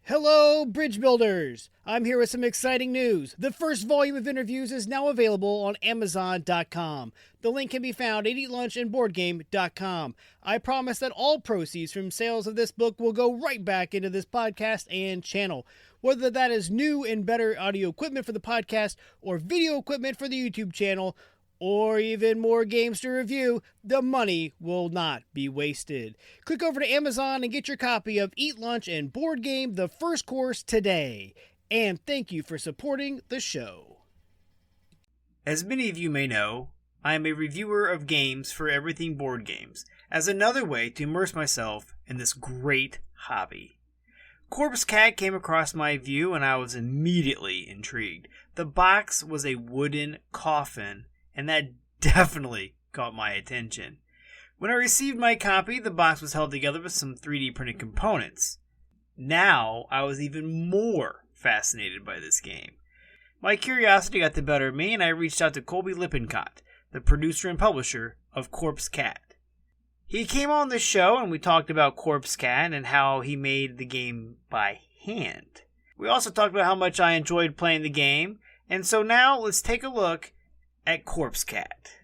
Hello, bridge builders! I'm here with some exciting news. The first volume of interviews is now available on Amazon.com. The link can be found at eatlunchandboardgame.com. I promise that all proceeds from sales of this book will go right back into this podcast and channel. Whether that is new and better audio equipment for the podcast, or video equipment for the YouTube channel, or even more games to review, the money will not be wasted. Click over to Amazon and get your copy of Eat Lunch and Board Game, the first course today. And thank you for supporting the show. As many of you may know, I am a reviewer of games for Everything Board Games, as another way to immerse myself in this great hobby. Corpse Cat came across my view and I was immediately intrigued. The box was a wooden coffin, and that definitely caught my attention. When I received my copy, the box was held together with some 3D printed components. Now, I was even more fascinated by this game. My curiosity got the better of me, and I reached out to Colby Lippincott, the producer and publisher of Corpse Cat. He came on the show, and we talked about Corpse Cat and how he made the game by hand. We also talked about how much I enjoyed playing the game, and so now let's take a look at Corpse Cat.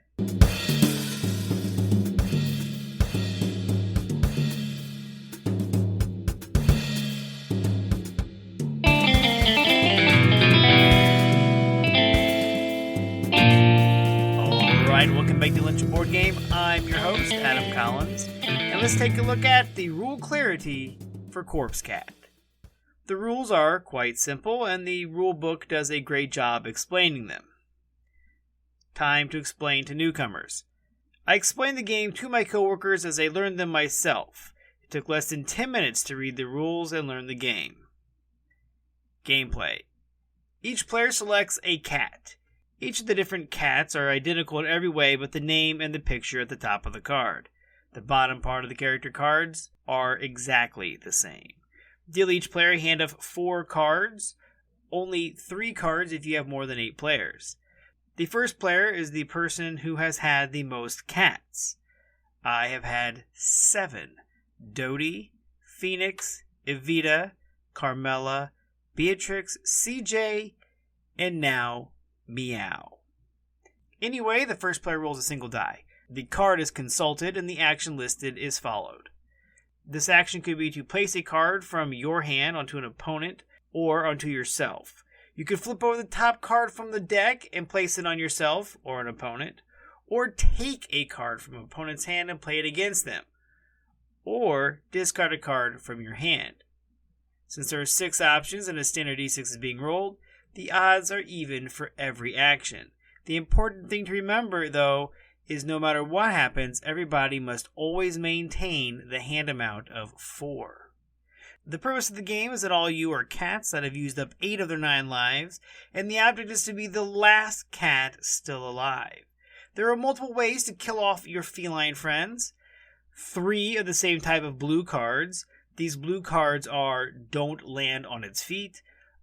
Alright, welcome back to Lunch and Board Game. I'm your host, Adam Collins, and let's take a look at the rule clarity for Corpse Cat. The rules are quite simple, and the rule book does a great job explaining them. Time to explain to newcomers. I explained the game to my coworkers as I learned them myself. It took less than 10 minutes to read the rules and learn the game. Gameplay. Each player selects a cat. Each of the different cats are identical in every way but the name and the picture at the top of the card. The bottom part of the character cards are exactly the same. Deal each player a hand of 4 cards. Only 3 cards if you have more than 8 players. The first player is the person who has had the most cats. I have had 7. Dodie, Phoenix, Evita, Carmela, Beatrix, CJ, and now Meow. Anyway, the first player rolls a single die. The card is consulted and the action listed is followed. This action could be to place a card from your hand onto an opponent or onto yourself. You could flip over the top card from the deck and place it on yourself or an opponent, or take a card from an opponent's hand and play it against them, or discard a card from your hand. Since there are 6 options and a standard d6 is being rolled, the odds are even for every action. The important thing to remember, though, is no matter what happens, everybody must always maintain the hand amount of 4. The purpose of the game is that all you are cats that have used up 8 of their 9 lives, and the object is to be the last cat still alive. There are multiple ways to kill off your feline friends. 3 of the same type of blue cards. These blue cards are Don't Land on Its Feet,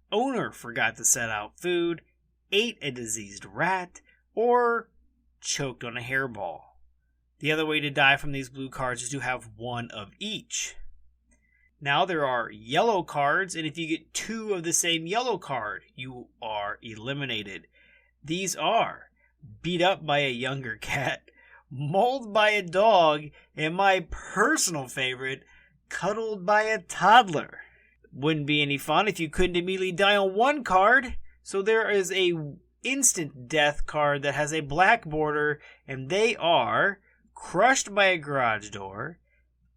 Owner Forgot to Set Out Food, Ate a Diseased Rat, or Choked on a Hairball. The other way to die from these blue cards is to have 1 of each. Now there are yellow cards, and if you get 2 of the same yellow card, you are eliminated. These are Beat Up by a Younger Cat, Mauled by a Dog, and my personal favorite, Cuddled by a Toddler. Wouldn't be any fun if you couldn't immediately die on 1 card, so there is a instant death card that has a black border, and they are Crushed by a Garage Door,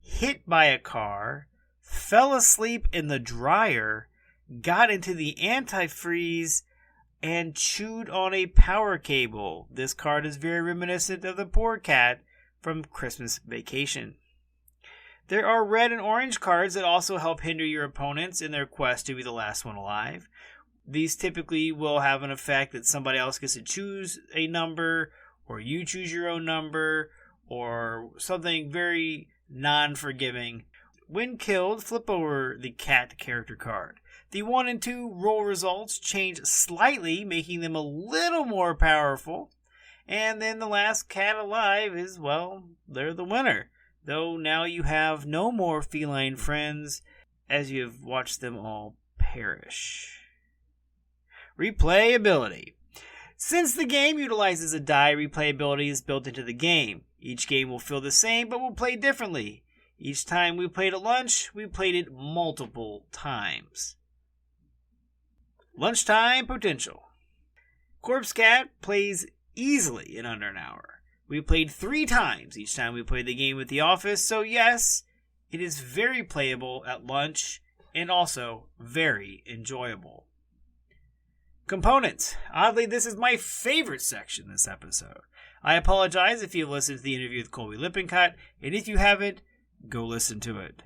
Hit by a Car, Fell Asleep in the Dryer, Got into the Antifreeze, and Chewed on a Power Cable. This card is very reminiscent of the poor cat from Christmas Vacation. There are red and orange cards that also help hinder your opponents in their quest to be the last one alive. These typically will have an effect that somebody else gets to choose a number, or you choose your own number, or something very non-forgiving. When killed, flip over the cat character card. The 1 and 2 roll results change slightly, making them a little more powerful. And then the last cat alive is, well, they're the winner. Though now you have no more feline friends, as you have watched them all perish. Replayability. Since the game utilizes a die, replayability is built into the game. Each game will feel the same, but will play differently. Each time we played at lunch, we played it multiple times. Lunchtime potential. Corpse Cat plays easily in under an hour. We played 3 times each time we played the game at the office, so yes, it is very playable at lunch and also very enjoyable. Components. Oddly, this is my favorite section this episode. I apologize if you've listened to the interview with Colby Lippincott, and if you haven't, go listen to it.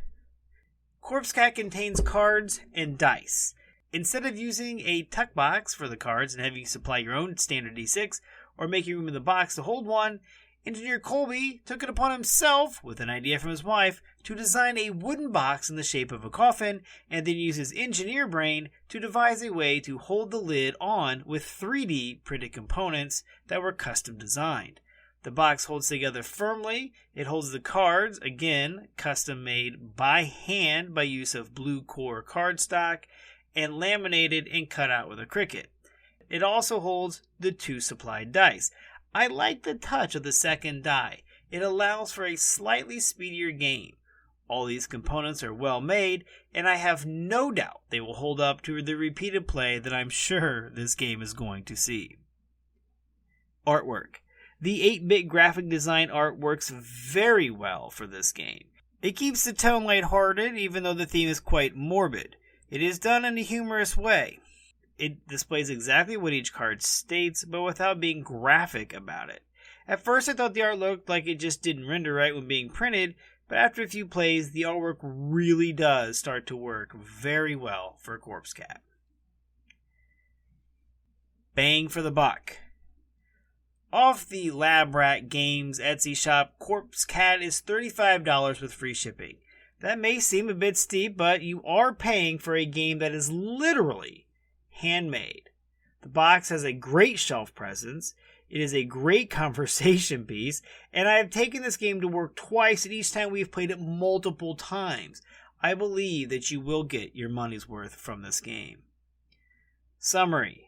Corpse Cat contains cards and dice. Instead of using a tuck box for the cards and having you supply your own standard D6 or making room in the box to hold one, Engineer Colby took it upon himself, with an idea from his wife, to design a wooden box in the shape of a coffin and then use his engineer brain to devise a way to hold the lid on with 3D printed components that were custom designed. The box holds together firmly. It holds the cards, again, custom made by hand by use of blue core cardstock and laminated and cut out with a Cricut. It also holds the 2 supplied dice. I like the touch of the second die. It allows for a slightly speedier game. All these components are well made, and I have no doubt they will hold up to the repeated play that I'm sure this game is going to see. Artwork. The 8-bit graphic design art works very well for this game. It keeps the tone lighthearted, even though the theme is quite morbid. It is done in a humorous way. It displays exactly what each card states, but without being graphic about it. At first I thought the art looked like it just didn't render right when being printed, but after a few plays, the artwork really does start to work very well for Corpse Cat. Bang for the buck. Off the Lab Rat Games Etsy shop, Corpse Cat is $35 with free shipping. That may seem a bit steep, but you are paying for a game that is literally handmade. The box has a great shelf presence. It is a great conversation piece, and I have taken this game to work twice, and each time we've played it multiple times. I believe that you will get your money's worth from this game. Summary.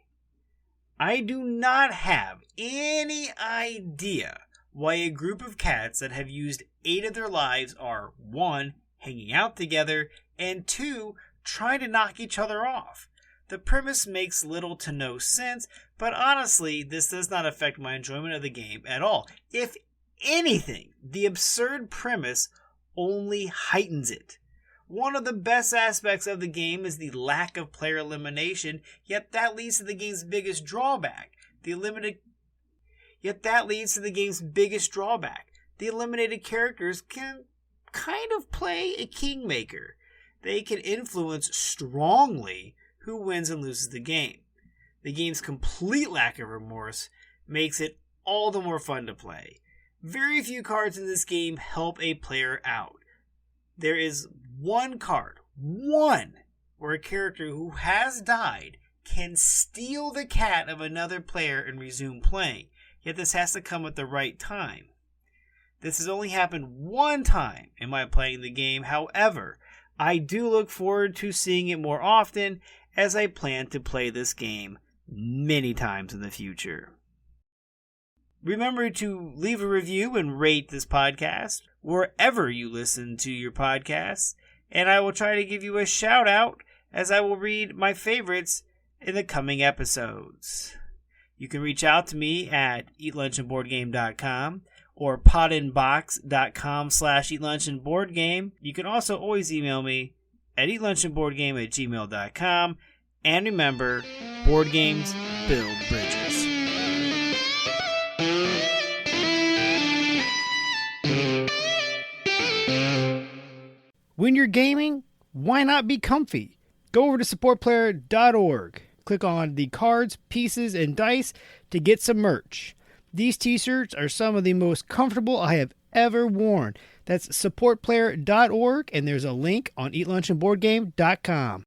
I do not have any idea why a group of cats that have used 8 of their lives are 1. Hanging out together, and 2. Trying to knock each other off. The premise makes little to no sense, but honestly, this does not affect my enjoyment of the game at all. If anything, the absurd premise only heightens it. One of the best aspects of the game is the lack of player elimination, yet that leads to the game's biggest drawback. The eliminated characters can kind of play a kingmaker. They can influence strongly who wins and loses the game. The game's complete lack of remorse makes it all the more fun to play. Very few cards in this game help a player out. There is one card, where a character who has died can steal the cat of another player and resume playing, yet this has to come at the right time. This has only happened one time in my playing the game. However, I do look forward to seeing it more often, as I plan to play this game many times in the future. Remember to leave a review and rate this podcast wherever you listen to your podcasts, and I will try to give you a shout out as I will read my favorites in the coming episodes. You can reach out to me at eatlunchandboardgame.com or podinbox.com/eatlunchandboardgame. You can also always email me at eatlunchandboardgame@gmail.com. And remember, board games build bridges. When you're gaming, why not be comfy? Go over to supportplayer.org. Click on the cards, pieces, and dice to get some merch. These t-shirts are some of the most comfortable I have ever worn. That's supportplayer.org, and there's a link on eatlunchandboardgame.com.